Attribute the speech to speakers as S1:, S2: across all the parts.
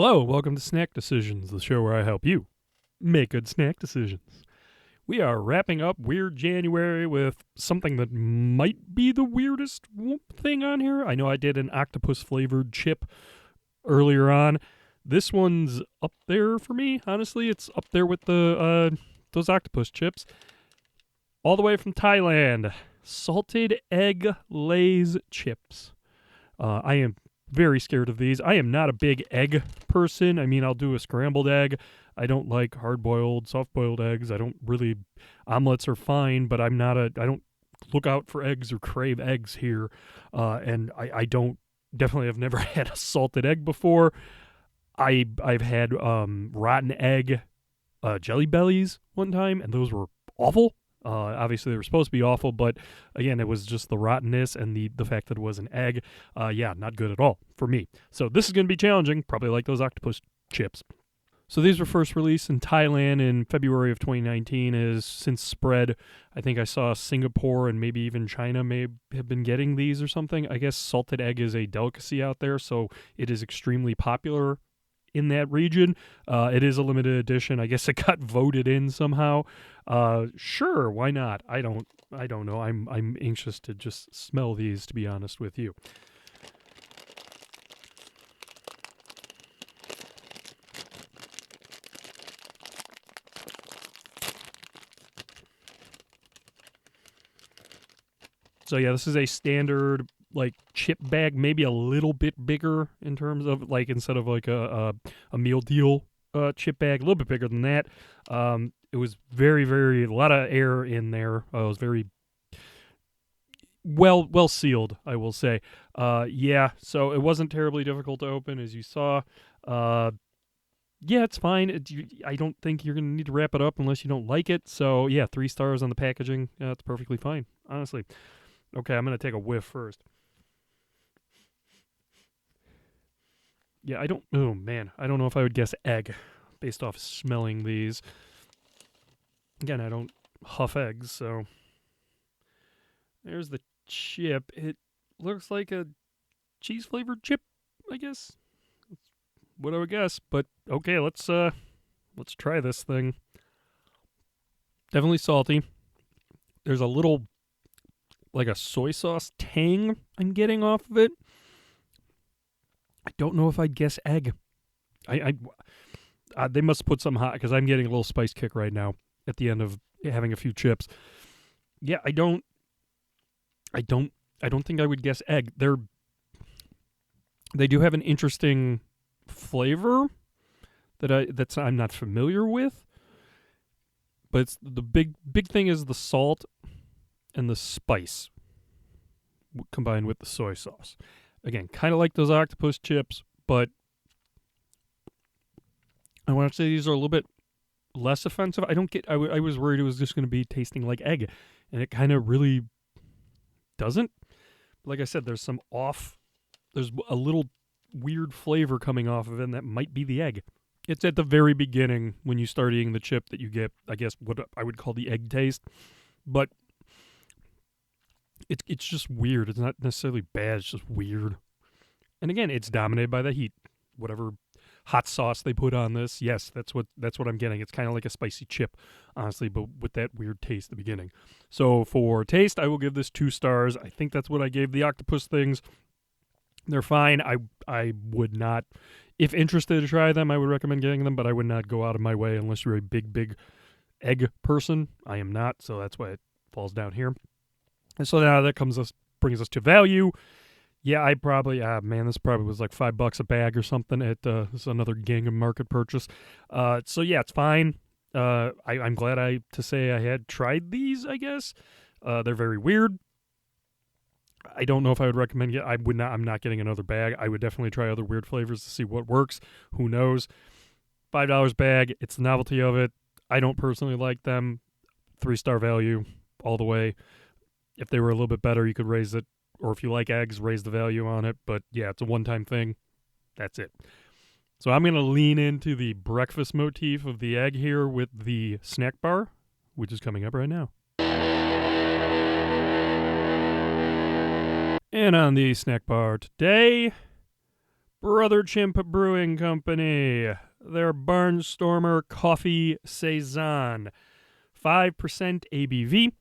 S1: Hello, welcome to Snack Decisions, the show where I help you make good snack decisions. We are wrapping up Weird January with something that might be the weirdest thing on here. I know I did an octopus-flavored chip earlier on. This one's up there for me, honestly. It's up there with the those octopus chips. All the way from Thailand, salted egg Lay's chips. I am very scared of these. I am not a big egg person. I mean, I'll do a scrambled egg. I don't like hard-boiled, soft-boiled eggs. I don't really... Omelets are fine, but I don't look out for eggs or crave eggs here. And I don't... Definitely have never had a salted egg before. I've had rotten egg Jelly Bellies one time, and those were awful. Obviously, they were supposed to be awful, but again, it was just the rottenness and the fact that it was an egg. Yeah, not good at all for me. So this is going to be challenging, probably like those octopus chips. So these were first released in Thailand in February of 2019. It has since spread. I think I saw Singapore and maybe even China may have been getting these or something. I guess salted egg is a delicacy out there, so it is extremely popular in that region. It is a limited edition. I guess it got voted in somehow. Sure, why not? I don't know. I'm anxious to just smell these, to be honest with you. So yeah, this is a standard like chip bag, maybe a little bit bigger in terms of like instead of like a meal deal chip bag, a little bit bigger than that. It was very, very a lot of air in there. It was very well sealed, I will say. Yeah, so it wasn't terribly difficult to open, as you saw. Yeah, it's fine. I don't think you're gonna need to wrap it up unless you don't like it. So yeah, 3 stars on the packaging. That's perfectly fine, honestly. Okay, I'm gonna take a whiff first. Yeah, oh man, I don't know if I would guess egg based off smelling these. Again, I don't huff eggs, so. There's the chip. It looks like a cheese-flavored chip, I guess. That's what I would guess, but okay, let's try this thing. Definitely salty. There's a little, like a soy sauce tang I'm getting off of it. I don't know if I'd guess egg. They must put some hot because I'm getting a little spice kick right now at the end of having a few chips. Yeah, I don't think I would guess egg. They do have an interesting flavor that I'm not familiar with. But it's the big thing is the salt and the spice combined with the soy sauce. Again, kind of like those octopus chips, but I want to say these are a little bit less offensive. I was worried it was just going to be tasting like egg, and it kind of really doesn't. Like I said, there's a little weird flavor coming off of it, and that might be the egg. It's at the very beginning when you start eating the chip that you get, I guess, what I would call the egg taste, but it's just weird. It's not necessarily bad. It's just weird. And again, it's dominated by the heat. Whatever hot sauce they put on this, yes, that's what I'm getting. It's kind of like a spicy chip, honestly, but with that weird taste at the beginning. So for taste, I will give this 2 stars. I think that's what I gave the octopus things. They're fine. I would not, if interested to try them, I would recommend getting them, but I would not go out of my way unless you're a big egg person. I am not, so that's why it falls down here. And so now that brings us to value. Yeah, I probably, this probably was like $5 a bag or something. This is another Gangnam Market purchase. So yeah, it's fine. I'm glad to say I had tried these, I guess. They're very weird. I don't know if I would recommend it. I'm not getting another bag. I would definitely try other weird flavors to see what works. Who knows? $5 bag. It's the novelty of it. I don't personally like them. 3-star value all the way. If they were a little bit better, you could raise it. Or if you like eggs, raise the value on it. But yeah, it's a one-time thing. That's it. So I'm going to lean into the breakfast motif of the egg here with the snack bar, which is coming up right now. And on the snack bar today, Brother Chimp Brewing Company. Their Barnstormer Coffee Saison. 5% ABV.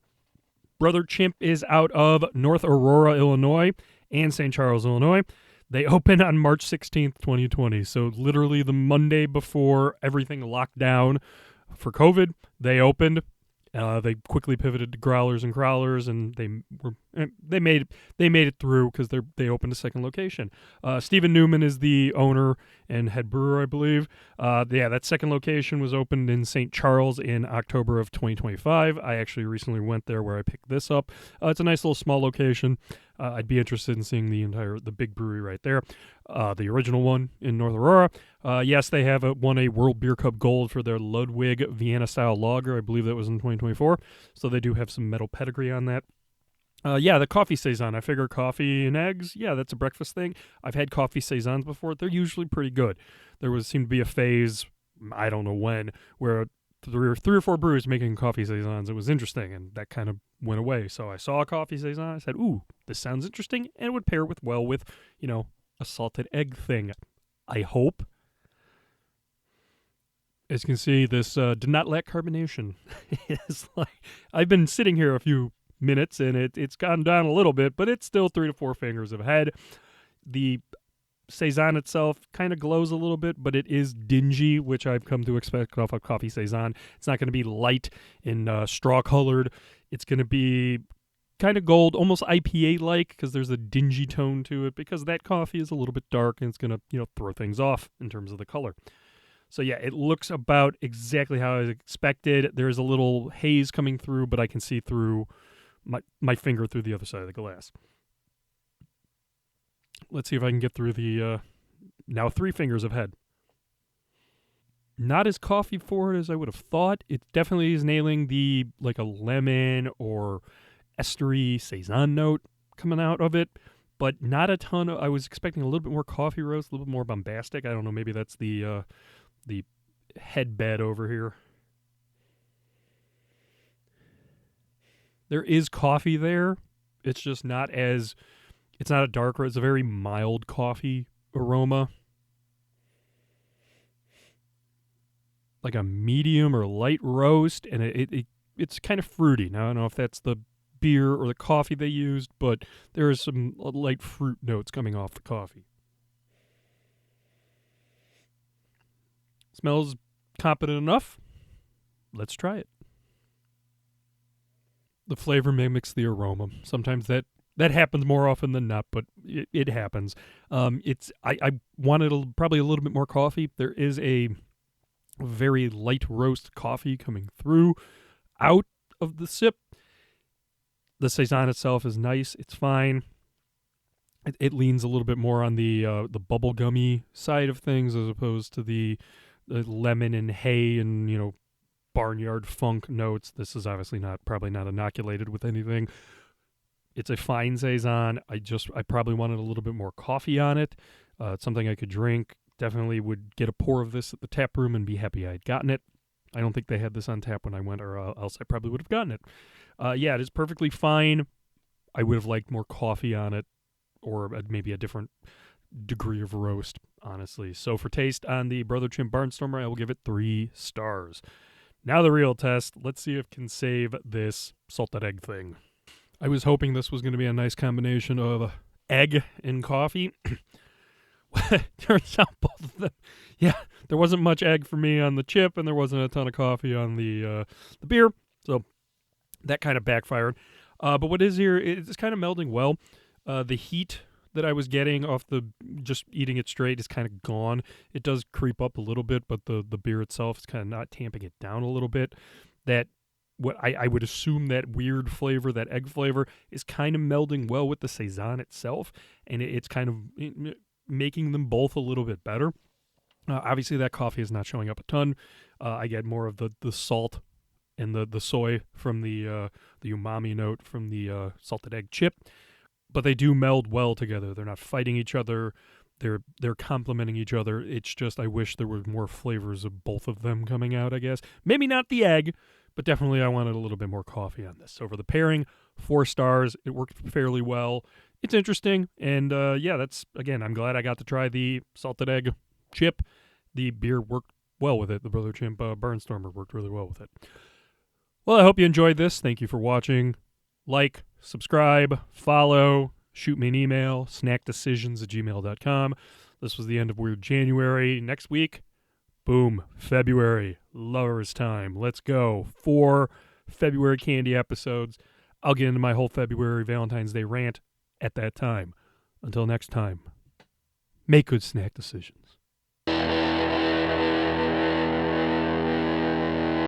S1: Brother Chimp is out of North Aurora, Illinois and St. Charles, Illinois. They opened on March 16th, 2020. So literally the Monday before everything locked down for COVID, they opened. They quickly pivoted to growlers and crawlers, and they made it through because they opened a second location. Stephen Newman is the owner and head brewer, I believe. That second location was opened in St. Charles in October of 2025. I actually recently went there where I picked this up. It's a nice little small location. I'd be interested in seeing the big brewery right there, the original one in North Aurora. Yes, they have won a World Beer Cup Gold for their Ludwig Vienna-style lager. I believe that was in 2024. So they do have some metal pedigree on that. The coffee saison. I figure coffee and eggs, that's a breakfast thing. I've had coffee saisons before. They're usually pretty good. There seemed to be a phase, I don't know when, where three or four brewers making coffee saisons. It was interesting, and that kind of went away. So I saw a coffee saison. I said, ooh, this sounds interesting, and it would pair well with, a salted egg thing. I hope. As you can see, this did not lack carbonation. It's like I've been sitting here a few minutes, and it's gone down a little bit, but it's still 3 to 4 fingers of head. The saison itself kind of glows a little bit, but it is dingy, which I've come to expect off a coffee saison. It's not going to be light and straw-colored. It's going to be kind of gold, almost IPA-like, because there's a dingy tone to it, because that coffee is a little bit dark, and it's going to throw things off in terms of the color. So it looks about exactly how I expected. There's a little haze coming through, but I can see through my finger through the other side of the glass. Let's see if I can get through the now 3 fingers of head. Not as coffee forward as I would have thought. It definitely is nailing the like a lemon or estery saison note coming out of it, but not a ton. I was expecting a little bit more coffee roast, a little bit more bombastic. I don't know. Maybe that's the head bed over here. There is coffee there. It's just not as, it's not a dark roast. It's a very mild coffee aroma. Like a medium or light roast, and it's kind of fruity. Now, I don't know if that's the beer or the coffee they used, but there is some light fruit notes coming off the coffee. Smells competent enough. Let's try it. The flavor mimics the aroma. Sometimes that happens more often than not, but it happens. I wanted probably a little bit more coffee. There is a very light roast coffee coming through out of the sip. The saison itself is nice. It's fine. It leans a little bit more on the bubblegummy side of things as opposed to the lemon and hay and barnyard funk notes. This is obviously probably not inoculated with anything. It's a fine saison. I probably wanted a little bit more coffee on it. It's something I could drink. Definitely would get a pour of this at the tap room and be happy I had gotten it. I don't think they had this on tap when I went, or else I probably would have gotten it. It is perfectly fine. I would have liked more coffee on it, or maybe a different degree of roast, honestly. So for taste on the Brother Chimp Barnstormer, I will give it 3 stars. Now the real test. Let's see if it can save this salted egg thing. I was hoping this was going to be a nice combination of egg and coffee. Turns out both of them. Yeah, there wasn't much egg for me on the chip, and there wasn't a ton of coffee on the beer. So that kind of backfired. But what is here, it's kind of melding well. The heat that I was getting off just eating it straight is kind of gone. It does creep up a little bit, but the beer itself is kind of not tamping it down a little bit. What I would assume that weird flavor, that egg flavor, is kind of melding well with the saison itself, and it's kind of making them both a little bit better. Obviously, that coffee is not showing up a ton. I get more of the salt and the soy from the umami note from the salted egg chip, but they do meld well together. They're not fighting each other. They're complementing each other. It's just I wish there were more flavors of both of them coming out, I guess. Maybe not the egg, but definitely I wanted a little bit more coffee on this. So for the pairing, 4 stars. It worked fairly well. it's interesting. And yeah, that's, again, I'm glad I got to try the salted egg chip. The beer worked well with it. The Brother Chimp Barnstormer worked really well with it. Well, I hope you enjoyed this. Thank you for watching. Like, subscribe, follow, shoot me an email, snackdecisions@gmail.com. This was the end of Weird January. Next week, boom, February, Lover's Time. Let's go. 4 February candy episodes. I'll get into my whole February Valentine's Day rant at that time. Until next time, make good snack decisions.